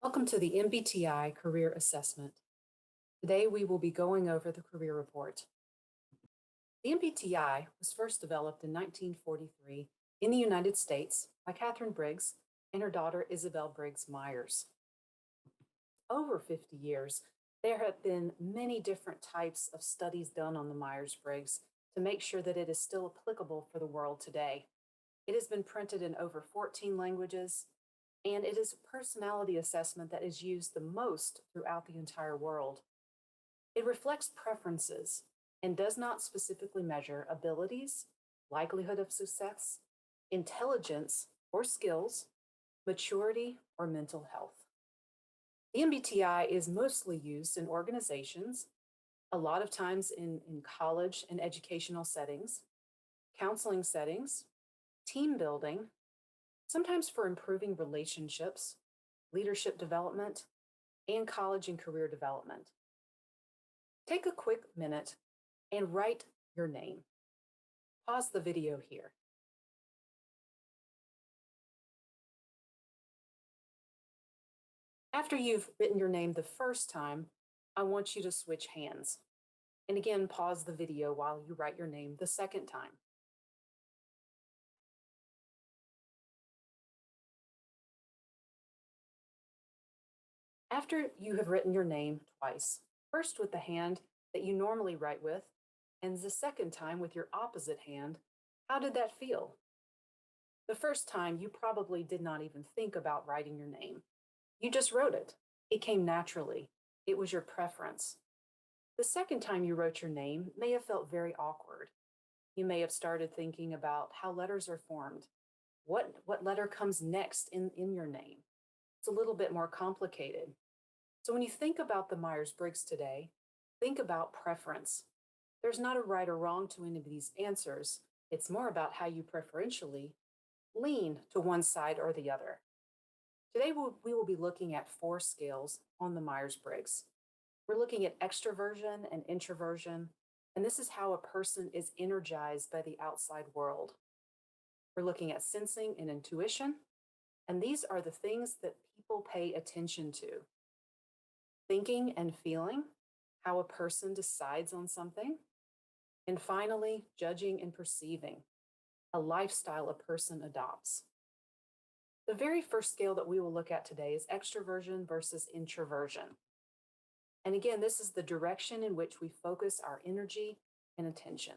Welcome to the MBTI Career Assessment. Today we will be going over the career report. The MBTI was first developed in 1943 in the United States by Katharine Briggs and her daughter Isabel Briggs Myers. Over 50 years, there have been many different types of studies done on the Myers-Briggs to make sure that it is still applicable for the world today. It has been printed in over 14 languages, and it is a personality assessment that is used the most throughout the entire world. It reflects preferences and does not specifically measure abilities, likelihood of success, intelligence or skills, maturity, or mental health. The MBTI is mostly used in organizations, a lot of times in college and educational settings, counseling settings, team building, sometimes for improving relationships, leadership development, and college and career development. Take a quick minute and write your name. Pause the video here. After you've written your name the first time, I want you to switch hands. And again, pause the video while you write your name the second time. After you have written your name twice, first with the hand that you normally write with, and the second time with your opposite hand, how did that feel? The first time, you probably did not even think about writing your name. You just wrote it. It came naturally. It was your preference. The second time you wrote your name may have felt very awkward. You may have started thinking about how letters are formed. What letter comes next in your name? It's a little bit more complicated. So when you think about the Myers-Briggs today, think about preference. There's not a right or wrong to any of these answers. It's more about how you preferentially lean to one side or the other. Today, we will be looking at 4 scales on the Myers-Briggs. We're looking at extraversion and introversion, and this is how a person is energized by the outside world. We're looking at sensing and intuition, and these are the things that people pay attention to. Thinking and feeling, how a person decides on something. And finally, judging and perceiving, a lifestyle a person adopts. The very first scale that we will look at today is extraversion versus introversion. And again, this is the direction in which we focus our energy and attention.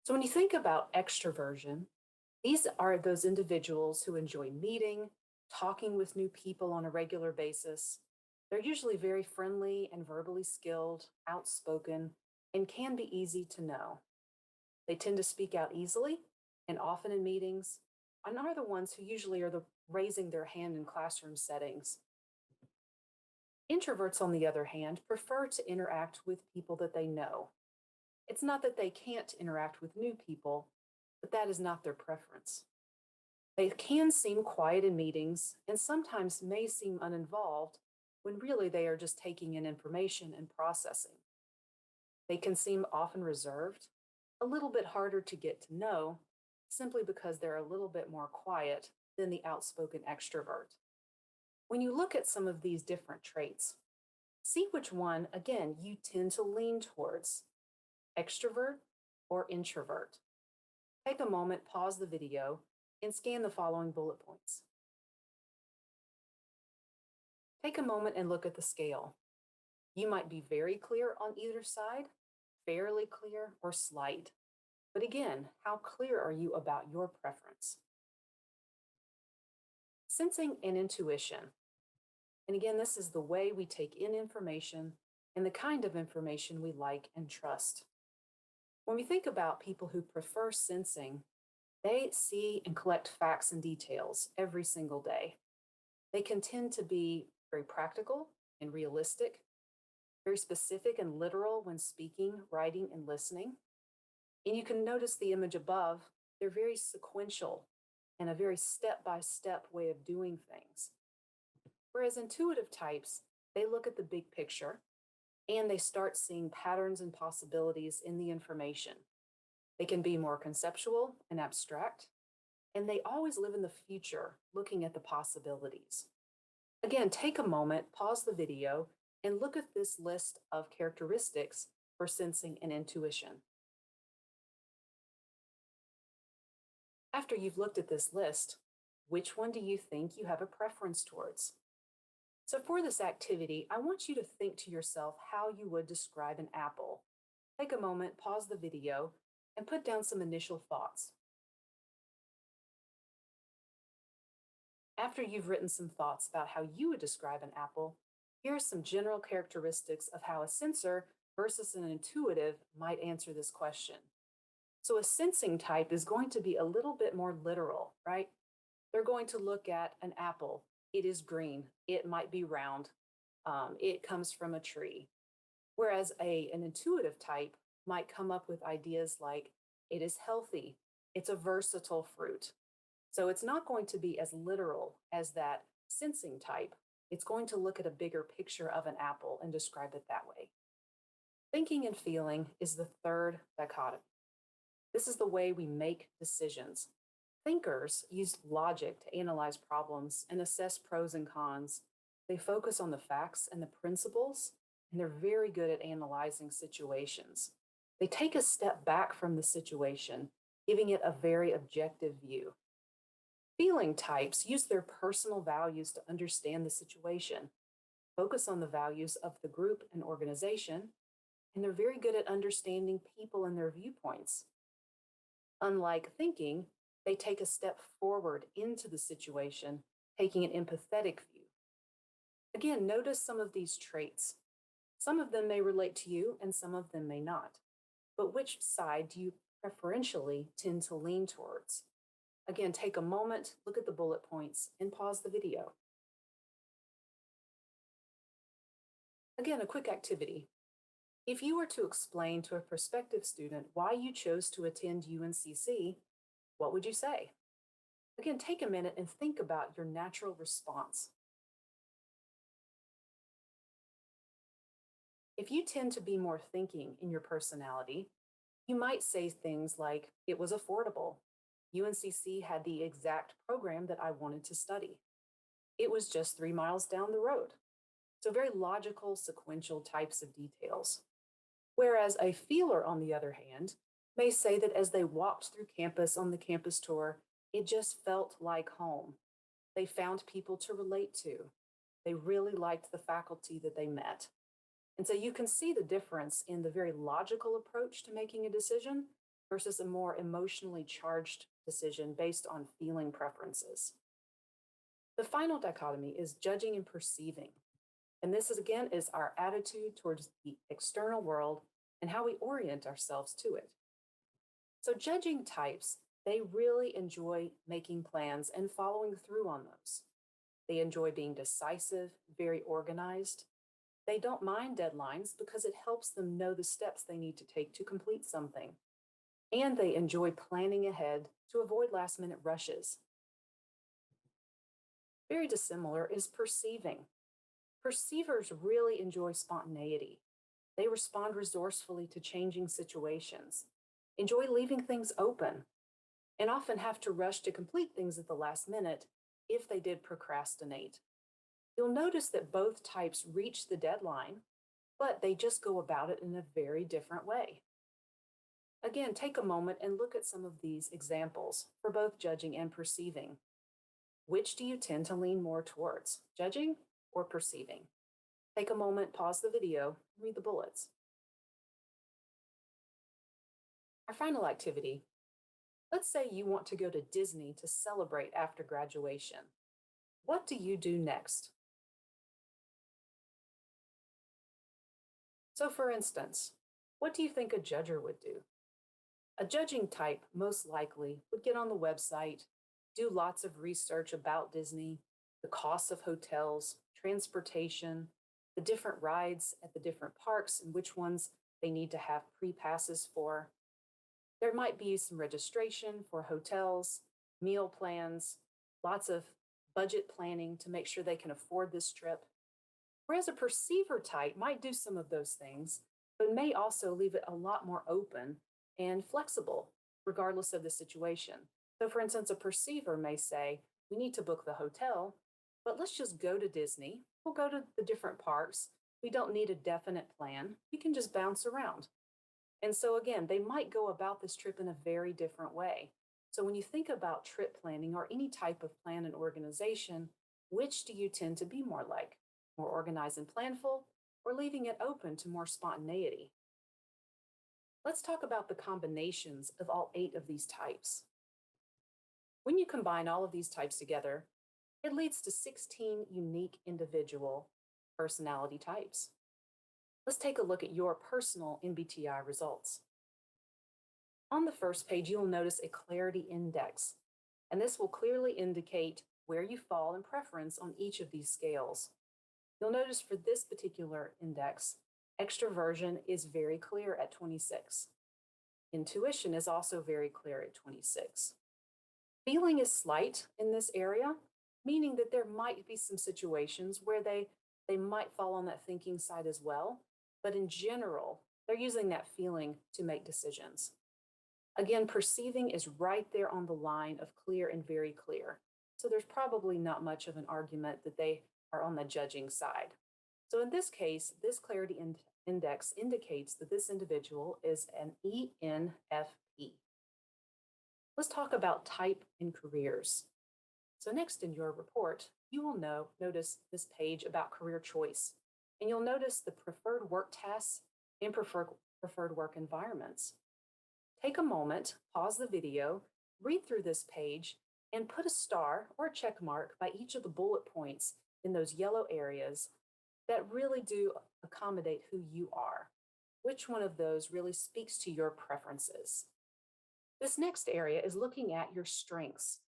So when you think about extraversion, these are those individuals who enjoy meeting, talking with new people on a regular basis. They're usually very friendly and verbally skilled, outspoken, and can be easy to know. They tend to speak out easily and often in meetings, and are the ones who usually are raising their hand in classroom settings. Introverts, on the other hand, prefer to interact with people that they know. It's not that they can't interact with new people, but that is not their preference. They can seem quiet in meetings and sometimes may seem uninvolved when really they are just taking in information and processing. They can seem often reserved, a little bit harder to get to know, simply because they're a little bit more quiet than the outspoken extrovert. When you look at some of these different traits, see which one, again, you tend to lean towards, extrovert or introvert. Take a moment, pause the video, and scan the following bullet points. Take a moment and look at the scale. You might be very clear on either side, fairly clear, or slight. But again, how clear are you about your preference? Sensing and intuition. And again, this is the way we take in information and the kind of information we like and trust. When we think about people who prefer sensing, they see and collect facts and details every single day. They can tend to be very practical and realistic, very specific and literal when speaking, writing, and listening. And you can notice the image above, they're very sequential and a very step-by-step way of doing things. Whereas intuitive types, they look at the big picture and they start seeing patterns and possibilities in the information. They can be more conceptual and abstract, and they always live in the future, looking at the possibilities. Again, take a moment, pause the video, and look at this list of characteristics for sensing and intuition. After you've looked at this list, which one do you think you have a preference towards? So, for this activity, I want you to think to yourself how you would describe an apple. Take a moment, pause the video, and put down some initial thoughts. After you've written some thoughts about how you would describe an apple, here are some general characteristics of how a sensor versus an intuitive might answer this question. So, a sensing type is going to be a little bit more literal, right? They're going to look at an apple. It is green. It might be round. It comes from a tree. Whereas an intuitive type might come up with ideas like it is healthy. It's a versatile fruit. So it's not going to be as literal as that sensing type. It's going to look at a bigger picture of an apple and describe it that way. Thinking and feeling is the third dichotomy. This is the way we make decisions. Thinkers use logic to analyze problems and assess pros and cons. They focus on the facts and the principles, and they're very good at analyzing situations. They take a step back from the situation, giving it a very objective view. Feeling types use their personal values to understand the situation, focus on the values of the group and organization, and they're very good at understanding people and their viewpoints. Unlike thinking, they take a step forward into the situation, taking an empathetic view. Again, notice some of these traits. Some of them may relate to you and some of them may not. But which side do you preferentially tend to lean towards? Again, take a moment, look at the bullet points, and pause the video. Again, a quick activity. If you were to explain to a prospective student why you chose to attend UNCC, what would you say? Again, take a minute and think about your natural response. If you tend to be more thinking in your personality, you might say things like, it was affordable. UNCC had the exact program that I wanted to study. It was just 3 miles down the road. So, very logical, sequential types of details. Whereas a feeler, on the other hand, may say that as they walked through campus on the campus tour, it just felt like home. They found people to relate to. They really liked the faculty that they met. And so you can see the difference in the very logical approach to making a decision versus a more emotionally charged decision based on feeling preferences. The final dichotomy is judging and perceiving. And this is again is our attitude towards the external world and how we orient ourselves to it. So judging types, they really enjoy making plans and following through on those. They enjoy being decisive, very organized. They don't mind deadlines because it helps them know the steps they need to take to complete something. And they enjoy planning ahead to avoid last minute rushes. Very dissimilar is perceiving. Perceivers really enjoy spontaneity. They respond resourcefully to changing situations, enjoy leaving things open, and often have to rush to complete things at the last minute if they did procrastinate. You'll notice that both types reach the deadline, but they just go about it in a very different way. Again, take a moment and look at some of these examples for both judging and perceiving. Which do you tend to lean more towards, judging or perceiving? Take a moment, pause the video, read the bullets. Our final activity. Let's say you want to go to Disney to celebrate after graduation. What do you do next? So, for instance, what do you think a judger would do? A judging type most likely would get on the website, do lots of research about Disney, the costs of hotels, transportation, the different rides at the different parks and which ones they need to have pre-passes for. There might be some registration for hotels, meal plans, lots of budget planning to make sure they can afford this trip. Whereas a perceiver type might do some of those things, but may also leave it a lot more open and flexible, regardless of the situation. So, for instance, a perceiver may say, we need to book the hotel, But let's just go to Disney. We'll go to the different parks. We don't need a definite plan. We can just bounce around. And so, again, they might go about this trip in a very different way. So, when you think about trip planning or any type of plan and organization, which do you tend to be more like? More organized and planful, or leaving it open to more spontaneity? Let's talk about the combinations of all 8 of these types. When you combine all of these types together, it leads to 16 unique individual personality types. Let's take a look at your personal MBTI results. On the first page, you'll notice a clarity index, and this will clearly indicate where you fall in preference on each of these scales. You'll notice for this particular index, extroversion is very clear at 26. Intuition is also very clear at 26. Feeling is slight in this area, meaning that there might be some situations where they might fall on that thinking side as well, but in general, they're using that feeling to make decisions. Again, perceiving is right there on the line of clear and very clear. So there's probably not much of an argument that they are on the judging side. So in this case, this clarity index indicates that this individual is an ENFP. Let's talk about type and careers. So next in your report, you will notice this page about career choice, and you'll notice the preferred work tasks and preferred work environments. Take a moment, pause the video, read through this page, and put a star or a check mark by each of the bullet points in those yellow areas that really do accommodate who you are. Which one of those really speaks to your preferences? This next area is looking at your strengths.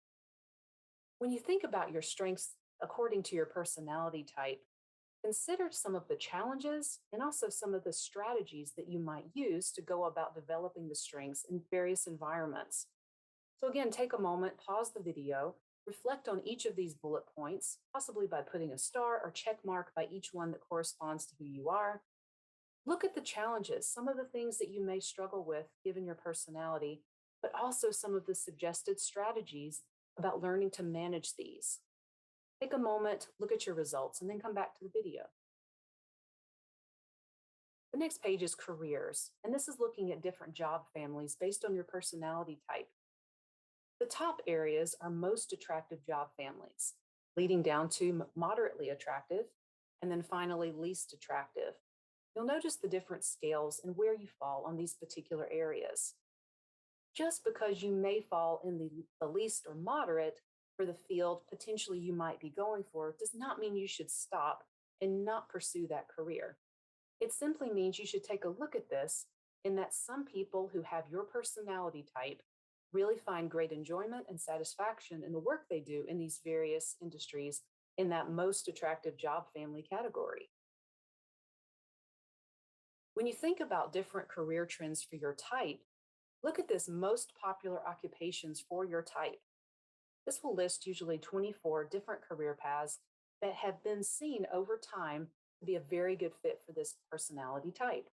When you think about your strengths according to your personality type, consider some of the challenges and also some of the strategies that you might use to go about developing the strengths in various environments. So, again, take a moment, pause the video, reflect on each of these bullet points, possibly by putting a star or check mark by each one that corresponds to who you are. Look at the challenges, some of the things that you may struggle with given your personality, but also some of the suggested strategies about learning to manage these. Take a moment, look at your results, and then come back to the video. The next page is careers, and this is looking at different job families based on your personality type. The top areas are most attractive job families, leading down to moderately attractive, and then finally least attractive. You'll notice the different scales and where you fall on these particular areas. Just because you may fall in the least or moderate for the field potentially you might be going for does not mean you should stop and not pursue that career. It simply means you should take a look at this in that some people who have your personality type really find great enjoyment and satisfaction in the work they do in these various industries in that most attractive job family category. When you think about different career trends for your type, look at this most popular occupations for your type. This will list usually 24 different career paths that have been seen over time to be a very good fit for this personality type.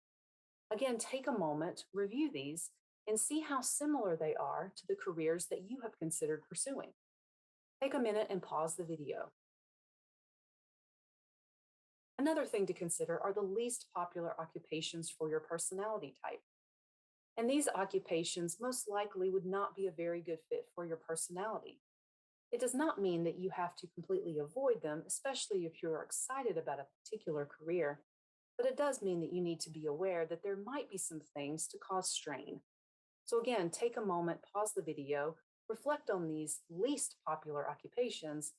Again, take a moment, review these, and see how similar they are to the careers that you have considered pursuing. Take a minute and pause the video. Another thing to consider are the least popular occupations for your personality type. And these occupations most likely would not be a very good fit for your personality. It does not mean that you have to completely avoid them, especially if you're excited about a particular career, but it does mean that you need to be aware that there might be some things to cause strain. So again, take a moment, pause the video, reflect on these least popular occupations,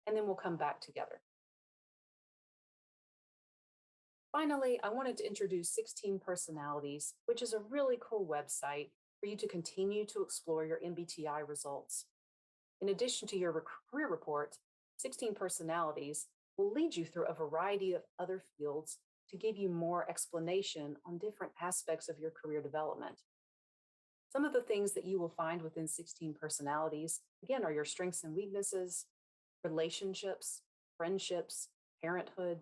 and then we'll come back together. Finally, I wanted to introduce 16 Personalities, which is a really cool website for you to continue to explore your MBTI results. In addition to your career report, 16 Personalities will lead you through a variety of other fields to give you more explanation on different aspects of your career development. Some of the things that you will find within 16 Personalities, again, are your strengths and weaknesses, relationships, friendships, parenthood,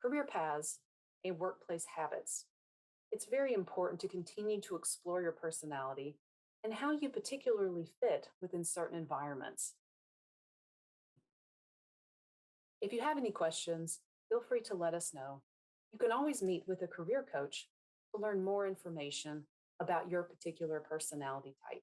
career paths, and workplace habits. It's very important to continue to explore your personality and how you particularly fit within certain environments. If you have any questions, feel free to let us know. You can always meet with a career coach to learn more information about your particular personality type.